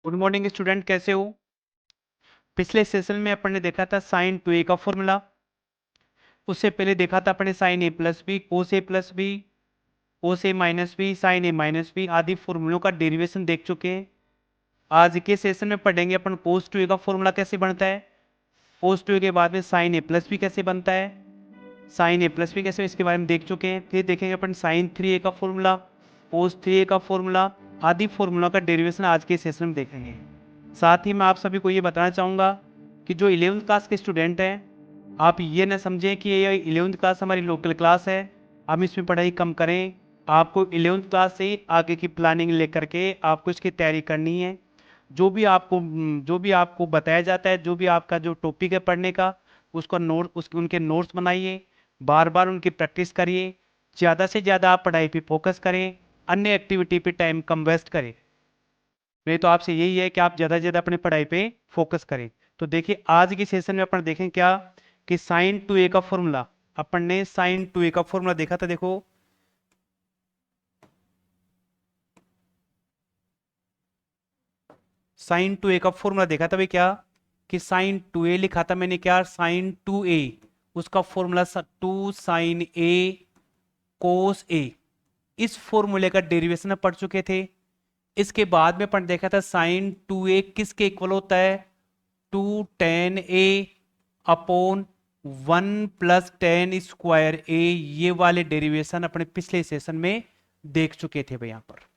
Good morning student, कैसे हो। पिछले सेशन में अपन ने देखा था साइन 2a का फॉर्मूला। उससे पहले देखा था अपने sine a plus b, cos a plus b, cos a minus b, sine a minus b आदि फॉर्मूलों का डेरिवेशन देख चुके हैं। आज के सेशन में पढ़ेंगे अपन कोस 2a का फॉर्मूला कैसे बनता है, कोस 2a के बाद में साइन a प्लस बी कैसे बनता है, साइन a प्लस बी कैसे, इसके बारे में देख चुके हैं। फिर देखेंगे अपन साइन 3a का फॉर्मूला, कोस 3a का फॉर्मूला आदि फॉर्मूला का डेरिवेशन आज के सेशन में देखेंगे। साथ ही मैं आप सभी को ये बताना चाहूँगा कि जो 11th क्लास के स्टूडेंट हैं, आप ये ना समझें कि ये 11th क्लास हमारी लोकल क्लास है, हम इसमें पढ़ाई कम करें। आपको 11th क्लास से आगे की प्लानिंग लेकर के आपको इसकी तैयारी करनी है। जो भी आपको बताया जाता है, जो भी आपका जो टॉपिक है पढ़ने का, उसका उनके नोट्स बनाइए, बार बार उनकी प्रैक्टिस करिए। ज़्यादा से ज़्यादा आप पढ़ाई पे फोकस करें, अन्य एक्टिविटी पे टाइम कम वेस्ट करें। नहीं तो आपसे यही है कि आप ज़्यादा से ज़्यादा अपनी पढ़ाई पे फोकस करें। तो देखिए आज की सेशन में अपन देखें क्या कि साइन 2a का फॉर्मूला, अपन ने साइन 2a का फॉर्मूला देखा था। देखो साइन 2a का फॉर्मूला देखा था भाई, क्या कि साइन 2a लिखा था मैंने, क्या साइन 2a, उसका formula 2 sine a cos a। इस फॉर्मूले का डेरिवेशन पढ़ चुके थे। इसके बाद में अपन देखा था साइन 2a किसके इक्वल होता है, 2 टेन ए अपॉन 1 प्लस टेन स्क्वायर ए। ये वाले डेरिवेशन अपने पिछले सेशन में देख चुके थे भाई यहाँ पर।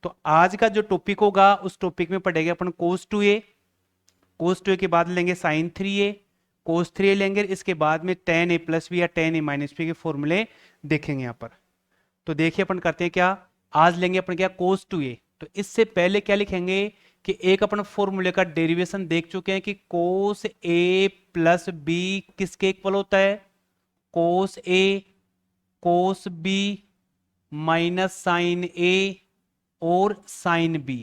तो आज का जो टॉपिक होगा उस टॉपिक में पढ़ेंगे अपन कोस 2a, कोस 2a के बाद लेंगे साइन 3a, कोस 3a लेंगे। इसके बाद में टेन ए प्लस बी या टेन ए माइनस बी के फॉर्मूले देखेंगे यहाँ पर। तो देखिए अपन करते हैं क्या, आज लेंगे अपन क्या कोस 2a। तो इससे पहले क्या लिखेंगे कि एक अपन फॉर्मूले का डेरिवेशन देख चुके हैं कि कोस a प्लस बी किसके इक्वल होता है, cos a cos b minus sine a और साइन b।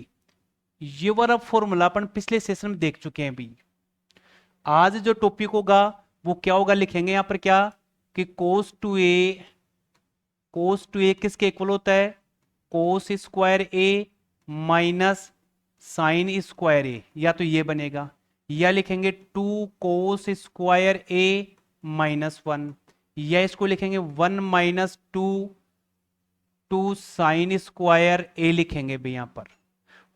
ये वाला फॉर्मूला अपन पिछले सेशन में देख चुके हैं भी। आज जो टॉपिक होगा वो क्या होगा, लिखेंगे यहां पर क्या कि कोस 2a किसके इक्वल होता है, कोस square A minus sine square ए। या तो ये बनेगा, या लिखेंगे 2 कोस स्क्वायर ए माइनस 1, या इसको लिखेंगे 1 माइनस 2 साइन स्क्वायर ए लिखेंगे भी यहां पर।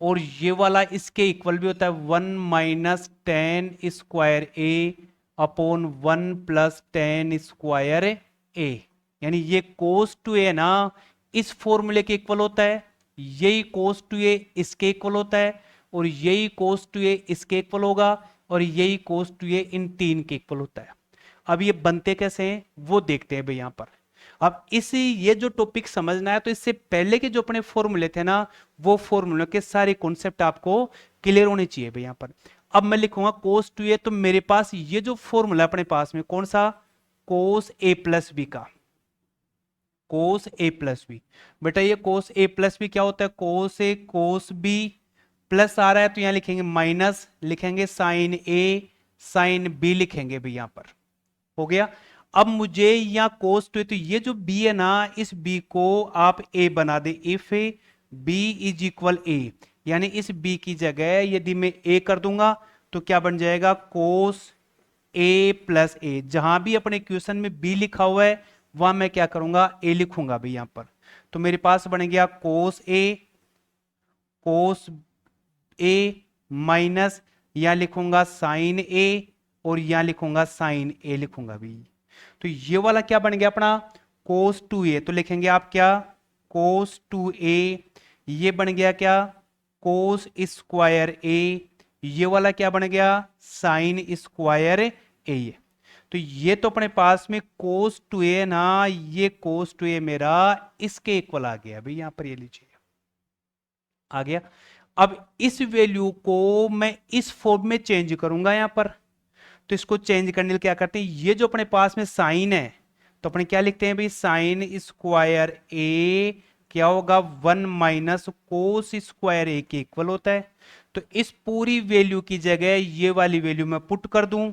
और ये वाला इसके इक्वल भी होता है 1 माइनस टेन स्क्वायर ए अपॉन 1 प्लस टेन स्क्वायर ए। यानी ये कोस 2a ना इस फॉर्मूले के इक्वल होता है, यही कोस 2a इसके इक्वल होता है, और यही कोस 2a इसके इक्वल होगा, और यही कोस 2a इन तीन के इक्वल होता है। अब ये बनते कैसे हैं वो देखते हैं भाई यहां पर। अब इसी ये जो टॉपिक समझना है, तो इससे पहले के जो अपने फॉर्मूले थे ना, वो फॉर्मूले के सारे कॉन्सेप्ट आपको क्लियर होने चाहिए भाई यहां पर। अब मैं लिखूंगा कोस 2a, तो मेरे पास ये जो फॉर्मूला अपने पास में कौन सा, कोस a प्लस बी का, कोस a प्लस बी। बेटा ये कोस a प्लस बी क्या होता है, cos a cos b, plus आ रहा है तो यहां लिखेंगे माइनस, लिखेंगे साइन a साइन b लिखेंगे भाई यहां पर। हो गया। अब मुझे यहां कोस 2, तो ये जो b है ना, इस b को आप a बना दे, if b is equal a। यानी इस b की जगह यदि मैं a कर दूंगा तो क्या बन जाएगा, कोस a प्लस ए। जहां भी अपने क्वेश्चन में b लिखा हुआ है वहां मैं क्या करूंगा, a लिखूंगा भाई यहां पर। तो मेरे पास बन गया कोस ए माइनस, यहां लिखूंगा साइन ए, और यहां लिखूंगा साइन ए लिखूंगा भी। तो ये वाला क्या बन गया अपना, कोस 2a। तो लिखेंगे आप क्या, कोस 2a। ये बन गया क्या, कोस स्क्वायर ए। ये वाला क्या बन गया, साइन स्क्वायर ए। तो ये तो अपने पास में कोस 2a ना, ये कोस 2a मेरा इसके इक्वल आ गया भाई यहां पर, ये लीजिए आ गया। अब इस वैल्यू को मैं इस फॉर्म में चेंज करूंगा यहां पर। तो इसको चेंज करने के लिए क्या करते हैं, ये जो अपने पास में साइन है तो अपने क्या लिखते हैं भाई, साइन स्क्वायर ए क्या होगा, 1 माइनस कोस स्क्वायर ए के इक्वल होता है। तो इस पूरी वैल्यू की जगह ये वाली वैल्यू मैं पुट कर दूं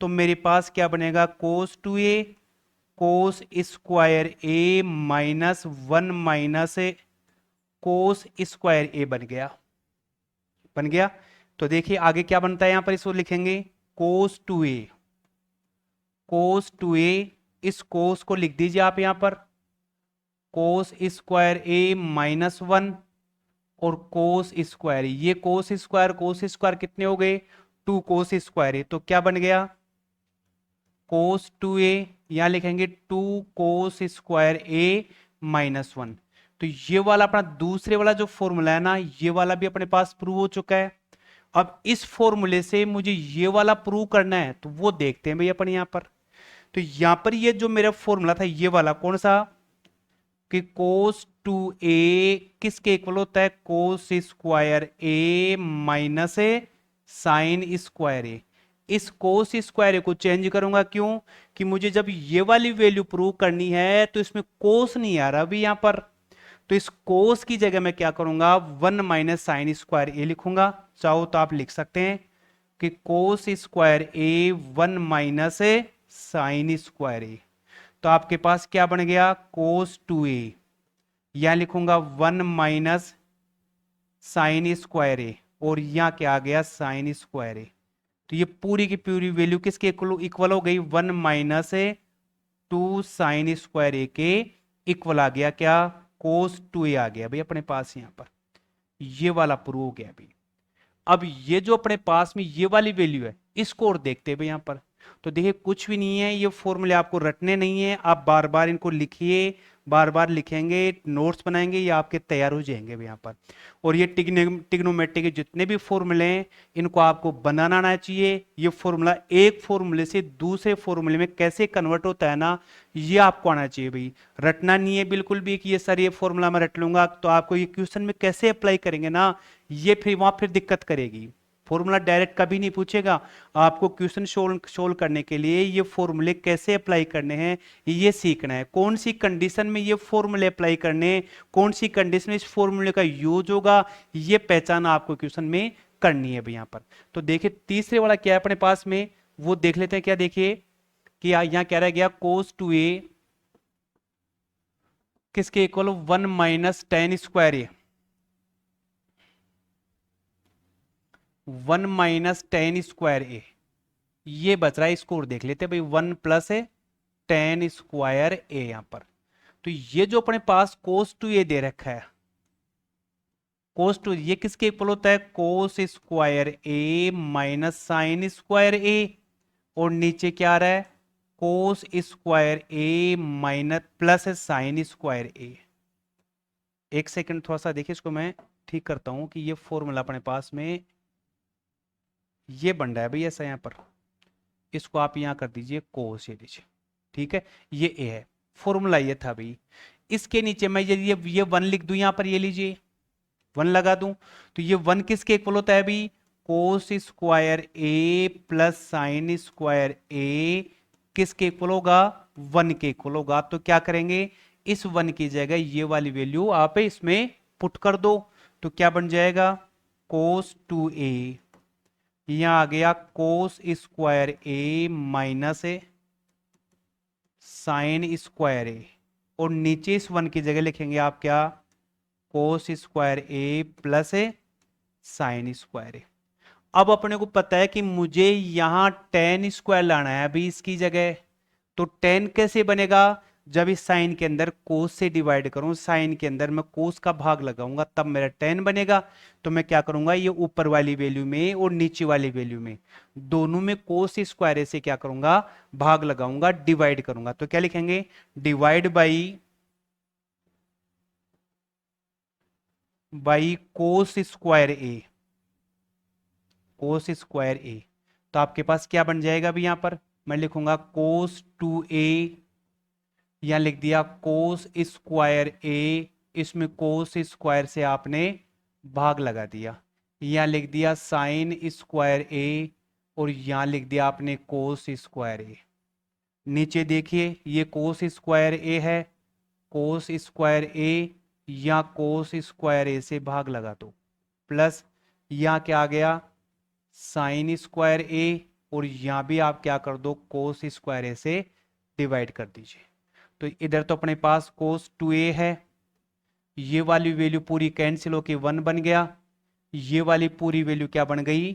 तो मेरे पास क्या बनेगा, कोस 2a cos square A minus 1 minus cos square A बन गया। बन गया। तो देखिए आगे क्या बनता है, यहां पर इसको लिखेंगे कोस 2a, कोस 2a, इस कोस को लिख दीजिए आप यहां पर कोस स्क्वायर ए माइनस 1 और कोस स्क्वायर, ये कोस स्क्वायर कितने हो गए, 2 कोस स्क्वायर ए, तो क्या बन गया कोस 2a, यहां लिखेंगे 2 कोस स्क्वायर ए माइनस 1। तो ये वाला अपना दूसरे वाला जो फॉर्मूला है ना, ये वाला भी अपने पास प्रूव हो चुका है। अब इस फॉर्मूले से मुझे ये वाला प्रूव करना है, तो वो देखते हैं भाई अपन यहां पर। तो यहां पर ये जो मेरा फॉर्मूला था ये वाला कौन सा, कि कोस 2a किसके इक्वल होता है, कोस square A minus A sign square ए। इस कोस स्क्वायर ए को चेंज करूंगा, क्यों कि मुझे जब ये वाली वैल्यू प्रूव करनी है तो इसमें कोस नहीं आ रहा अभी यहां पर। तो इस कोस की जगह मैं क्या करूंगा, 1 माइनस साइन स्क्वायर ए लिखूंगा। चाहो तो आप लिख सकते हैं कि कोस square A 1 minus A sign square A. तो आपके पास क्या बन गया, कोस 2a, यहां लिखूंगा 1 माइनस साइन स्क्वायर ए, और यहां क्या आ गया साइन स्क्वायर ए। तो ये पूरी की पूरी वैल्यू किसके इक्वल हो गई, 1 माइनस 2 साइन स्क्वायर ए के इक्वल आ गया क्या, कोस 2a आ गया भाई अपने पास यहां पर। ये वाला प्रूव हो गया भाई। अब ये जो अपने पास में ये वाली वैल्यू है, इसको और देखते हैं भाई यहां पर। तो देखिए कुछ भी नहीं है, ये फॉर्मूले आपको रटने नहीं है, आप बार बार इनको लिखिए, बार बार लिखेंगे, नोट्स बनाएंगे, ये आपके तैयार हो जाएंगे भाई यहां पर। और ये टिग्नोमेट्री के जितने भी फॉर्मूले हैं इनको आपको बनाना आना चाहिए। ये फॉर्मूला एक फॉर्मूले से दूसरे फॉर्मूले में कैसे कन्वर्ट होता है ना, ये आपको आना चाहिए भाई। रटना नहीं है बिल्कुल भी कि ये सर ये फॉर्मूला मैं रट लूंगा, तो आपको ये क्वेश्चन में कैसे अप्लाई करेंगे ना, ये फिर वहां फिर दिक्कत करेगी। फॉर्मूला डायरेक्ट कभी नहीं पूछेगा, आपको क्वेश्चन सोल्व करने के लिए ये फॉर्मूले कैसे अप्लाई करने हैं ये सीखना है। कौन सी कंडीशन में ये फॉर्मूले अप्लाई करने हैं, कौन सी कंडीशन में इस फॉर्मूले का यूज होगा, ये पहचान आपको क्वेश्चन में करनी है यहाँ पर। तो देखिए तीसरे वाला क्या है अपने पास में, वो देख लेते हैं। क्या देखिए कि यहां क्या रह गया, कोस 2a किसके इक्वल, 1 माइनस टेन स्क्वायर ए, 1 माइनस टेन स्क्वायर ए, ये बच रहा है। इसको और देख लेते हैं भाई, 1 प्लस है टेन स्क्वायर ए यहां पर। तो ये जो अपने पास कोस 2a दे रखा है, कोस 2 ये किसके इक्वल होता है, कोस square A minus sine square ए, और नीचे क्या आ रहा है, कोस square A minus plus sign square ए। एक सेकंड थोड़ा सा देखिए, इसको मैं ठीक करता हूं कि ये फॉर्मूला अपने पास में ये बन रहा है भाई ऐसा यहां पर। इसको आप यहां कर दीजिए कोस, ये लीजिए, ठीक है, ये ए है, फॉर्मूला ये था भाई। इसके नीचे मैं ये 1 लिख दूं यहां पर, ये लीजिए 1 लगा दूं, तो ये 1 किसके इक्वल होता है भाई, कोस स्क्वायर ए प्लस साइन स्क्वायर ए किसके इक्वल होगा, 1 के इक्वल होगा। तो क्या करेंगे, इस 1 की जगह ये वाली वैल्यू आप इसमें पुट कर दो, तो क्या बन जाएगा, कोस 2a, यहां आ गया कोस square A minus A sign square ए, और नीचे इस 1 की जगह लिखेंगे आप क्या, कोस स्क्वायर ए प्लस ए साइन स्क्वायर ए। अब अपने को पता है कि मुझे यहां टेन स्क्वायर लाना है अभी इसकी जगह। तो टेन कैसे बनेगा, जब इस साइन के अंदर कोस से डिवाइड करूं, साइन के अंदर मैं कोस का भाग लगाऊंगा तब मेरा टेन बनेगा। तो मैं क्या करूंगा, ये ऊपर वाली वैल्यू में और नीचे वाली वैल्यू में दोनों में कोस स्क्वायर से क्या करूंगा, भाग लगाऊंगा, डिवाइड करूंगा। तो क्या लिखेंगे, divide by cos square A, cos square A. तो आपके पास क्या बन जाएगा अभी यहां पर, मैं लिखूंगा कोस 2a, यहां लिख दिया कोस स्क्वायर ए, इसमें कोस स्क्वायर से आपने भाग लगा दिया, यहां लिख दिया साइन स्क्वायर ए, और यहां लिख दिया आपने कोस स्क्वायर ए। नीचे देखिए ये कोस स्क्वायर ए है, कोस स्क्वायर ए, या कोस स्क्वायर ए से भाग लगा दो, प्लस यहां क्या आ गया, साइन स्क्वायर ए, और यहां भी आप क्या कर दो, कोस स्क्वायर ए से डिवाइड कर दीजिए। तो इधर तो अपने पास कोस 2a है, ये वाली वैल्यू पूरी कैंसिल होके 1 बन गया, ये वाली पूरी वैल्यू क्या बन गई,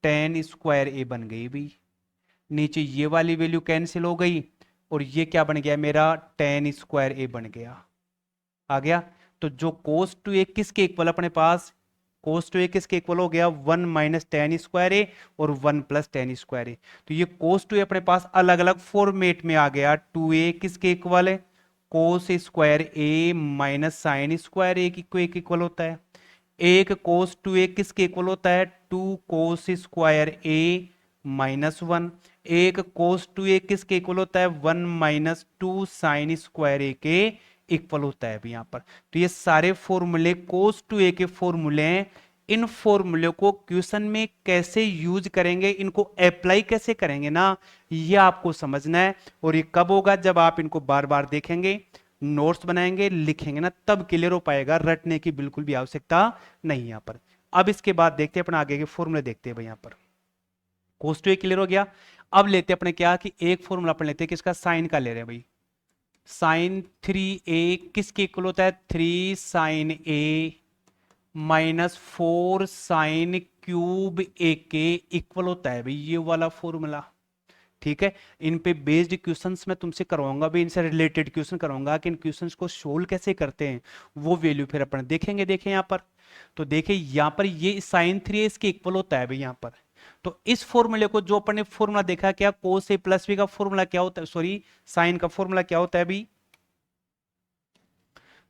टेन स्क्वायर ए बन गई भाई। नीचे ये वाली वैल्यू कैंसिल हो गई और ये क्या बन गया मेरा, टेन स्क्वायर ए बन गया, आ गया। तो जो कोस टू ए किसके इक्वल अपने पास, कोस टू ए किसके इक्वल हो गया, वन माइनस टेन स्क्वायर ए और one plus ten square A. तो ये कोस टू ए अपने पास अलग अलग फॉर्मेट में आ गया। टू ए किसके इक्वल है, कोस square A minus sine square ए की इक्वल होता है। एक कोस टू ए किसके इक्वल होता है, two cos square A minus one. एक कोस टू ए किसके इक्वल होता है, one minus two sine square A के इक्वल होता है अभी यहां पर। तो ये सारे फॉर्मूले कोस टू ए के फॉर्मूले हैं। इन फॉर्मूले को क्वेश्चन में कैसे यूज करेंगे, इनको अप्लाई कैसे करेंगे ना, ये आपको समझना है। और ये कब होगा, जब आप इनको बार बार देखेंगे, नोट्स बनाएंगे, लिखेंगे ना, तब क्लियर हो पाएगा। रटने की बिल्कुल भी आवश्यकता नहीं यहां पर। अब इसके बाद देखते हैं अपना आगे के फॉर्मूले देखते हैं भाई। यहां पर कोस टू ए क्लियर हो गया। अब लेते हैं अपने क्या कि एक फॉर्मूला अपन लेते हैं किसका, साइन का ले रहे हैं भाई। साइन थ्री ए किसके इक्वल होता है, three sign A minus four sine cube ए के इक्वल होता है भाई, ये वाला फॉर्मूला। ठीक है, इन पे बेस्ड क्वेश्चंस मैं तुमसे करवाऊंगा भी, इनसे रिलेटेड क्वेश्चन करवाऊंगा कि इन क्वेश्चंस को सोल्व कैसे करते हैं, वो वैल्यू फिर अपन देखेंगे। देखें यहाँ पर, तो देखें यहाँ पर ये साइन थ्री इसके इक्वल होता है भाई यहाँ पर। तो इस फॉर्मूले को जो अपन ने फॉर्मूला देखा क्या, कोस ए प्लस बी का फॉर्मूला क्या होता है, सॉरी साइन का फॉर्मूला क्या होता है अभी।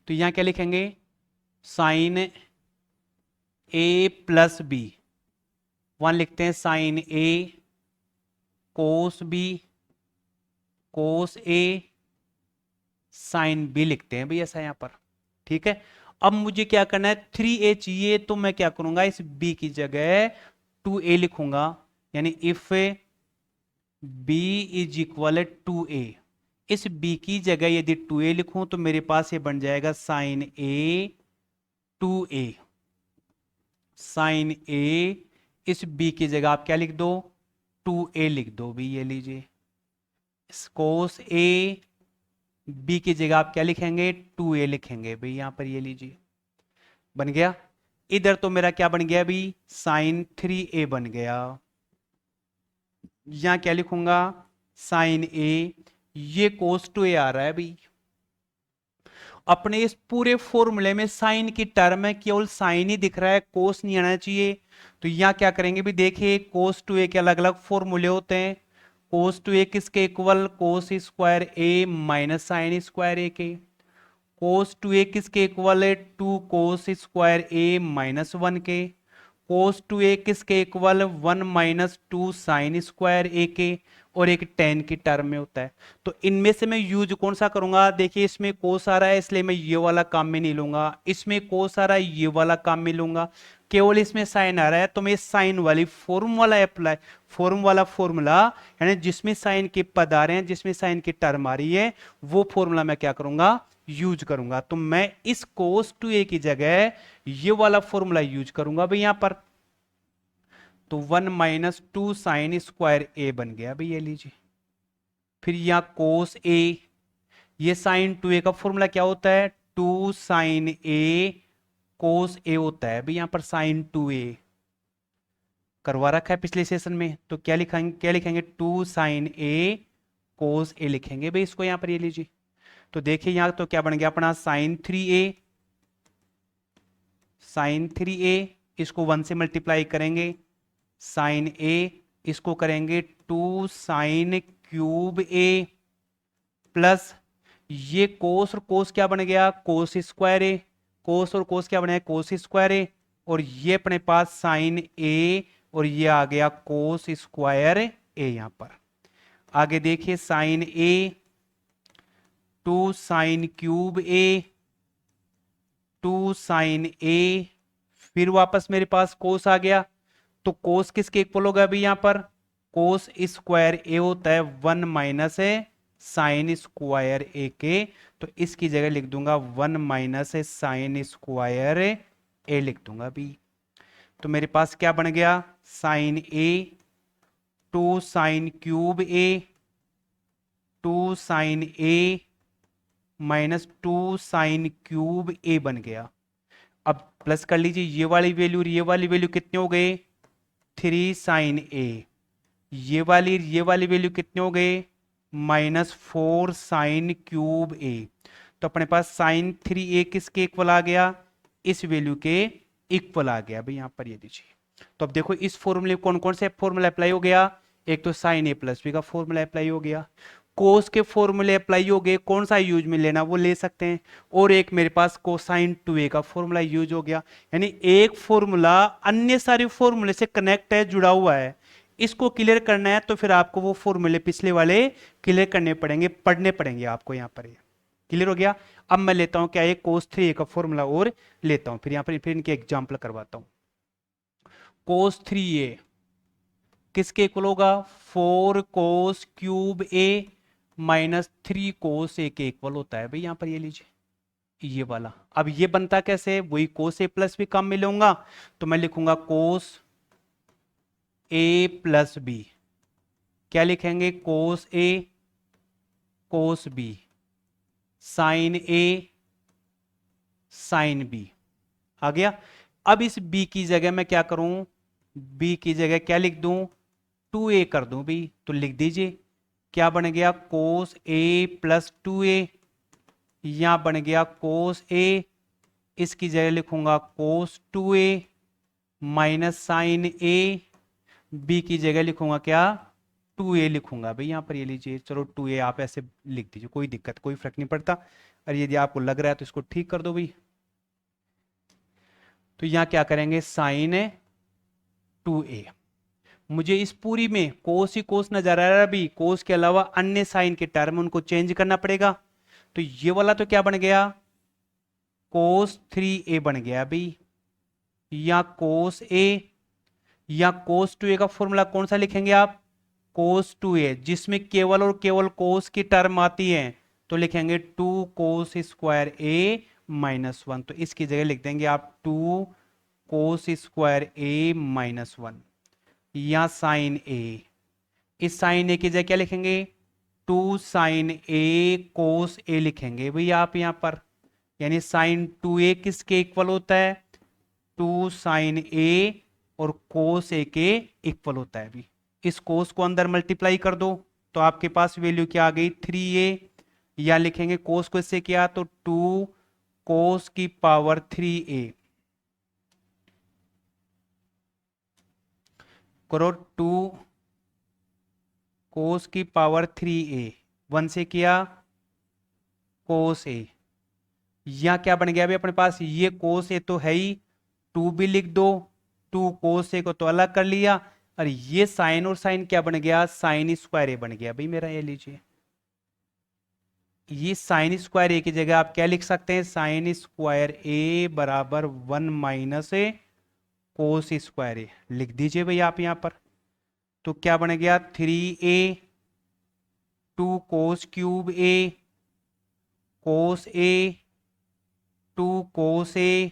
तो यहां क्या लिखेंगे, साइन ए प्लस बी, वन लिखते हैं साइन ए कोस बी कोस ए साइन बी लिखते हैं भाई ऐसा यहां पर। ठीक है, अब मुझे क्या करना है, थ्री ए चाहिए, तो मैं क्या करूंगा, इस बी की जगह टू ए लिखूंगा। यानी if B is equal to two, इस बी की जगह यदि टू ए लिखूं तो मेरे पास ये बन जाएगा sine A two A. Sine A, इस बी की जगह आप क्या लिख दो, टू ए लिख दो भी, ये लीजिए। कोस ए, बी की जगह आप क्या लिखेंगे, टू ए लिखेंगे भाई यहां पर, ये लीजिए बन गया। इधर तो मेरा क्या बन गया अभी, साइन थ्री ए बन गया। यहां क्या लिखूंगा, साइन ए, ये कोस टू ए आ रहा है भाई। अपने इस पूरे फॉर्मूले में साइन की टर्म है, केवल साइन ही दिख रहा है, कोस नहीं आना चाहिए। तो यहां क्या करेंगे भी, देखिए कोस टू ए के अलग अलग फॉर्मूले होते हैं। कोस टू ए किसके equal, cos square A minus sine square A के। कोस टू ए किसके इक्वल है, two cos square A minus one के। कोस टू ए किसके equal, one minus two sine square A के, और एक टेन की टर्म में होता है। तो इनमें से मैं यूज कौन सा करूंगा, देखिए इसमें कोस आ रहा है इसलिए मैं ये वाला काम में नहीं लूंगा, इसमें कोस आ रहा है ये वाला काम में लूंगा, केवल इसमें साइन आ रहा है तो मैं साइन वाली फॉर्म वाला अप्लाई, फॉर्म वाला फॉर्मूला, यानी जिसमें साइन के पद आ रहे हैं, जिसमें साइन की टर्म आ रही है, वो फॉर्मूला मैं क्या करूंगा, यूज करूंगा। तो मैं इस कोस टू ए की जगह ये वाला फॉर्मूला यूज करूंगा भाई यहां पर। तो one minus two sine square A बन गया भाई, ये लीजिए। फिर यहां कोस ए, ये साइन टू ए का फॉर्मूला क्या होता है, टू साइन ए कोस ए होता है भाई यहां पर, साइन टू ए करवा रखा है पिछले सेशन में। तो क्या लिखेंगे, क्या लिखेंगे, टू साइन ए कोस ए लिखेंगे भाई इसको यहां पर, ये लीजिए। तो देखिए यहां तो क्या बन गया अपना, sine three a, sine three a, इसको वन से मल्टीप्लाई करेंगे, साइन ए, इसको करेंगे two sine cube a, plus ये कोस और कोस क्या बन गया, कोस स्क्वायर ए, कोस और कोस क्या बने, कोस स्क्वायर ए, और ये अपने पास साइन ए, और ये आ गया कोस स्क्वायर ए यहां पर। आगे देखिए sine A, two sine cube A, two sine A, फिर वापस मेरे पास कोस आ गया। तो कोस किसके इक्वल होगा अभी यहां पर, कोस स्क्वायर ए होता है वन माइनस है साइन स्क्वायर ए के। तो इसकी जगह लिख दूंगा वन माइनस है साइन स्क्वायर ए लिख दूंगा अभी। तो मेरे पास क्या बन गया, sine A, two sine cube A, two sine A minus two sine cube A बन गया। अब प्लस कर लीजिए, ये वाली वैल्यू और ये वाली वैल्यू कितने हो गए, 3 साइन ए, ये वाली वैल्यू कितने हो गए, -4 साइन क्यूब ए। तो अपने पास साइन 3a किसके इक्वल आ गया, इस वैल्यू के इक्वल आ गया भाई, यहां पर ये दीजिए। तो अब देखो इस फॉर्मूले कौन कौन से फॉर्मूला अप्लाई हो गया, एक तो साइन ए प्लस बी का फॉर्मूला अप्लाई हो गया, कोस के फॉर्मूले अप्लाई हो गए, कौन सा यूज में लेना वो ले सकते हैं, और एक मेरे पास कोसाइन 2a का फॉर्मूला यूज हो गया। यानी एक फॉर्मूला अन्य सारे फॉर्मूले से कनेक्ट है, जुड़ा हुआ है। इसको क्लियर करना है तो फिर आपको वो फॉर्मूले पिछले वाले क्लियर करने पड़ेंगे, पढ़ने पड़ेंगे आपको। यहां पर क्लियर हो गया। अब मैं लेता हूं क्या, एक कोस 3a का फॉर्मूला और लेता हूं, फिर यहां पर फिर इनके एग्जांपल करवाता हूं। कोस 3a किसके इक्वल होगा, 4 कोस क्यूब ए -3 कोस ए के इक्वल होता है भाई, यहां पर ये लीजिए ये वाला। अब ये बनता कैसे, वही कोस ए प्लस बी काम में लूंगा, तो मैं लिखूंगा कोस ए प्लस बी, क्या लिखेंगे, कोस ए कोस बी साइन ए साइन बी, आ गया। अब इस b की जगह मैं क्या करूं, b की जगह क्या लिख दूं, 2a कर दूं भी, तो लिख दीजिए क्या बन गया, कोस ए प्लस 2a, यहां बन गया कोस ए, इसकी जगह लिखूंगा कोस 2a माइनस साइन ए, बी की जगह लिखूंगा क्या, 2a लिखूंगा भाई, यहां पर ये लीजिए। चलो 2a आप ऐसे लिख दीजिए, कोई दिक्कत कोई फर्क नहीं पड़ता। और यदि आपको लग रहा है तो इसको ठीक कर दो भाई। तो यहां क्या करेंगे, साइन 2a, मुझे इस पूरी में कोस ही कोस नजर आ रहा है, भी कोस के अलावा अन्य साइन के टर्म उनको चेंज करना पड़ेगा। तो ये वाला तो क्या बन गया, कोस 3a बन गया अभी, या कोस ए, या कोस 2a का फॉर्मूला कौन सा लिखेंगे आप, कोस 2a, जिसमें केवल और केवल कोस की टर्म आती है, तो लिखेंगे 2 कोस स्क्वायर ए -1। तो इसकी जगह लिख देंगे आप 2 कोस स्क्वायर ए -1, या साइन ए, इस साइन ए की जगह क्या लिखेंगे, 2 साइन ए कोस ए लिखेंगे भैया आप यहां पर। यानी साइन 2a किसके इक्वल होता है, 2 साइन ए, और कोस ए के इक्वल होता है भी। इस कोस को अंदर मल्टीप्लाई कर दो तो आपके पास वैल्यू क्या आ गई, 3a, या लिखेंगे कोस को इससे किया तो 2 कोस की पावर 3a, करो 2 कोस की पावर 3a, 1 से किया कोस ए, या क्या बन गया अभी अपने पास, ये कोस ए तो है ही, 2 भी लिख दो, 2 कोस ए को तो अलग कर लिया, और ये साइन और साइन क्या बन गया, साइन स्क्वायर ए बन गया भाई मेरा, ये लीजिए। ये साइन स्क्वायर ए की जगह आप क्या लिख सकते हैं, साइन स्क्वायर ए बराबर 1 minus A cos square A, लिख दीजिए भाई आप यहां पर। तो क्या बन गया, 3a 2 कोस क्यूब ए कोस ए 2 कोस ए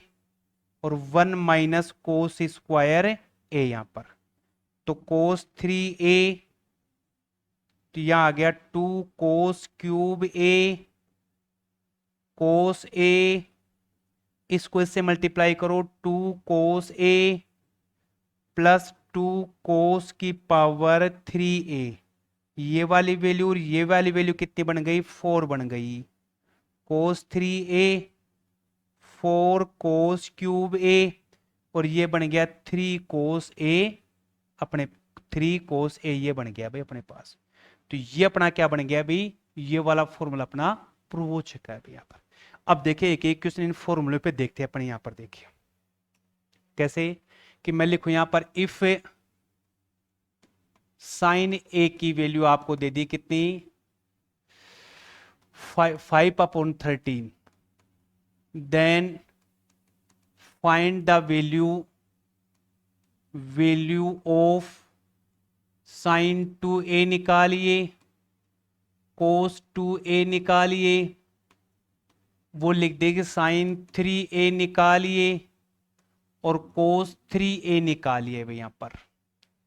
और 1 माइनस कोस स्क्वायर ए यहां पर। तो कोस 3a, तो यहां आ गया 2 कोस क्यूब ए कोस ए, इसको इससे मल्टीप्लाई करो, 2 कोस ए प्लस 2 कोस की पावर 3a, ये वाली वैल्यू और ये वाली वैल्यू कितनी बन गई, 4 बन गई, कोस 3a 4 कोस क्यूब ए, और ये बन गया 3 कोस ए, अपने 3 कोस ए ये बन गया भाई अपने पास। तो ये अपना क्या बन गया भाई, ये वाला फॉर्मूला अपना प्रूव हो चुका है भाई यहाँ पर। अब देखिए एक एक क्वेश्चन इन फॉर्मूले पे देखते हैं अपने यहाँ पर, देखिए कैसे, कि मैं लिखूं यहां पर, इफ साइन ए की वैल्यू आपको दे दी कितनी, 5/13, then find the value of sine 2a निकालिए, कोस 2a निकालिए, वो लिख देगी साइन 3a निकालिए, और कोस 3a निकालिए भाई, यहां पर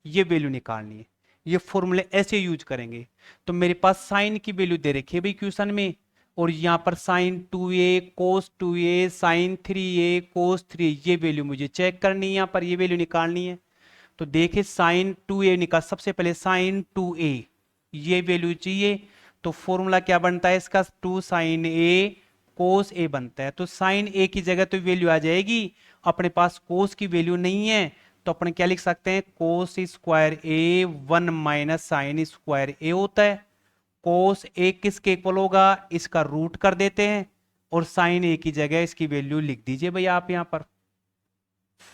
ये वैल्यू निकालनी है। ये फॉर्मूले ऐसे यूज करेंगे। तो मेरे पास साइन की वैल्यू दे रखी है भाई क्वेश्चन में, और यहाँ पर साइन 2a कोस 2a साइन 3a कोस 3, ये वैल्यू मुझे चेक करनी है, यहाँ पर ये वैल्यू निकालनी है। तो देखिए साइन 2a निकाल, सबसे पहले साइन 2a ये वैल्यू चाहिए। तो फॉर्मूला क्या बनता है इसका, 2 साइन a कोस a बनता है। तो साइन a की जगह तो वैल्यू आ जाएगी, अपने पास कोस की वैल्यू नहीं है, तो अपन क्या लिख सकते हैं, cos square a 1 minus sine square a होता है। कोस a किसके इक्वल होगा, इसका रूट कर देते हैं, और साइन a की जगह इसकी वैल्यू लिख दीजिए भैया आप यहाँ पर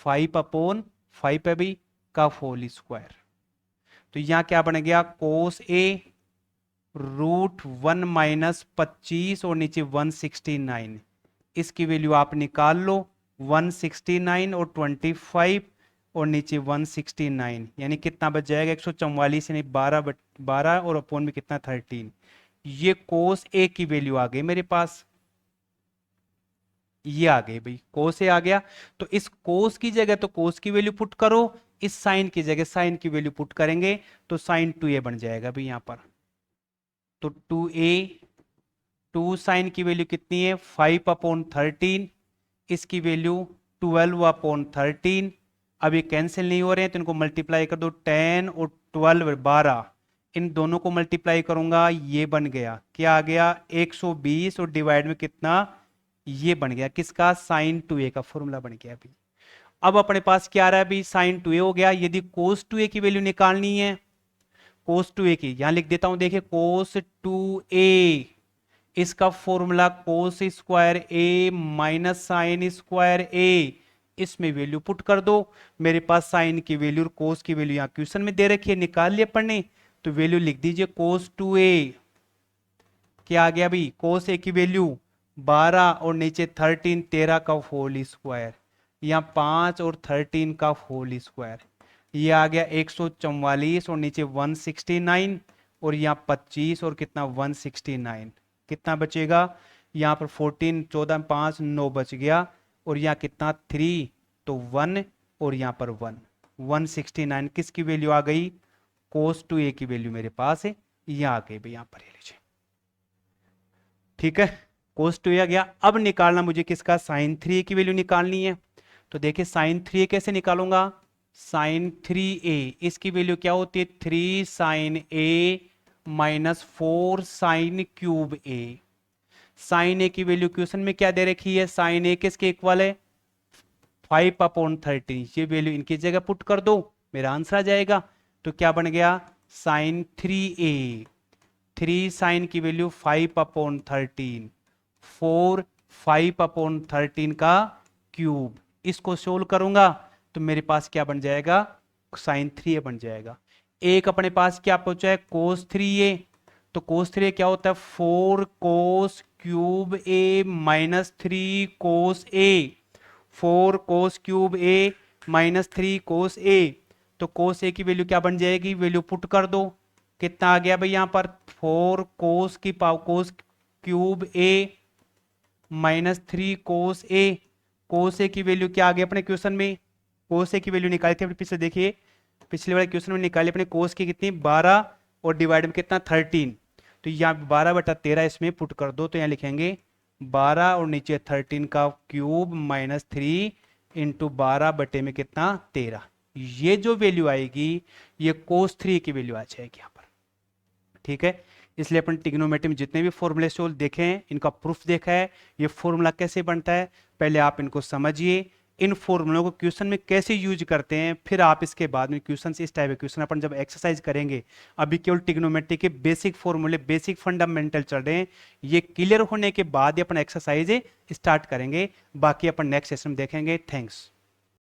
5/5 है भाई का होल स्क्वायर। तो यहां क्या बन गया, कोस a √1 माइनस 25 और नीचे 169, इसकी वैल्यू आप निकाल लो, 169 और 25 और नीचे 169, यानी कितना बच जाएगा 144, यानी 12 और अपोन में कितना 13। ये कोस ए की वैल्यू आ गई मेरे पास, ये आ गई भाई, कोस ए आ गया। तो इस कोस की जगह तो कोस की वैल्यू पुट करो, इस साइन की जगह साइन की वैल्यू पुट करेंगे, तो साइन 2a बन जाएगा भाई यहां पर। तो 2a, 2 साइन की वैल्यू कितनी है 5/13, इसकी वैल्यू 12/13। अब ये कैंसिल नहीं हो रहे हैं तो इनको मल्टीप्लाई कर दो, 10 और 12 12, इन दोनों को मल्टीप्लाई करूंगा, ये बन गया, क्या आ गया 120, और डिवाइड में कितना, ये बन गया किसका, साइन 2a का फॉर्मूला बन गया अभी। अब अपने पास क्या आ रहा है अभी, साइन 2a हो गया। यदि कोस 2a की वैल्यू निकालनी है, कोस 2a की यहां लिख देता हूं, देखिए कोस 2a, इसका formula cos square a minus sine square a, इसमें वैल्यू पुट कर दो। मेरे पास साइन की वैल्यू और कोस की वैल्यू यहां क्वेश्चन में दे रखी है, निकाल लिया पढ़ने, तो वैल्यू लिख दीजिए कोस 2a, क्या आ गया भाई, कोस a की वैल्यू 12 और नीचे 13, 13 का होल स्क्वायर, यहाँ 5 और 13 का होल स्क्वायर, ये आ गया 144 और नीचे 169, और यहाँ 25 और कितना 169, कितना बचेगा यहाँ पर 14, 14 5 9 बच गया, और यहाँ कितना 3, तो 1 और यहाँ पर 1, 169 किसकी वैल्यू आ गई, कोस 2a की वैल्यू मेरे पास है, यहाँ आ गई भाई, यहाँ पर ले लीजिए, ठीक है, कोस 2a आ गया। अब निकालना मुझे किसका, साइन 3a की वैल्यू निकालनी है। तो देखिए साइन 3a कैसे निकालूंगा, साइन 3a, इसकी वैल्यू क्या होती है, 3 sine a minus 4 sine cube a। Sine a की वैल्यू क्वेश्चन में क्या दे रखी है, साइन a किसके इक्वल है 5/13, ये वैल्यू इनकी जगह पुट कर दो, मेरा आंसर आ जाएगा। तो क्या बन गया, साइन 3a, 3 साइन की वैल्यू 5/13, 4 5/13 का क्यूब, इसको सोल्व करूंगा तो मेरे पास क्या बन जाएगा, साइन 3a बन जाएगा। एक अपने पास क्या पहुंचा है, कोस 3a, तो कोस 3a क्या होता है 4 cos cube a minus 3 cos a, 4 cos cube a minus 3 cos a। तो कोस a की वैल्यू क्या बन जाएगी, वैल्यू पुट कर दो, कितना आ गया भाई यहाँ पर 4 कोस की power cos cube a minus 3 cos a। Cos a की वैल्यू क्या आ गई अपने क्वेश्चन में, कोस a की वैल्यू निकाली थी अपने, पीछे देखिए पिछले वाले क्वेश्चन में निकाली अपने कोस की कितनी 12 और डिवाइड में कितना 13, तो यहाँ 12/13 इसमें पुट कर दो, तो यहाँ लिखेंगे 12 और नीचे 13 का क्यूब माइनस 3 इंटू 12 बटे में कितना 13, ये जो वैल्यू आएगी ये कोस 3 की वैल्यू आ जाएगी यहाँ पर, ठीक है। इसलिए अपन ट्रिग्नोमेट्री में जितने भी फॉर्मूले सोल्व देखे हैं, इनका प्रूफ देखा है, ये फॉर्मूला कैसे बनता है पहले आप इनको समझिए, इन फॉर्मूलों को क्वेश्चन में कैसे यूज करते हैं, फिर आप इसके बाद में क्वेश्चन से इस टाइप के क्वेश्चन अपन जब एक्सरसाइज करेंगे, अभी केवल ट्रिग्नोमेट्री के बेसिक फॉर्मूले बेसिक फंडामेंटल चल रहे हैं, ये क्लियर होने के बाद ही अपन एक्सरसाइज स्टार्ट करेंगे, बाकी अपन नेक्स्ट सेशन में देखेंगे। थैंक्स।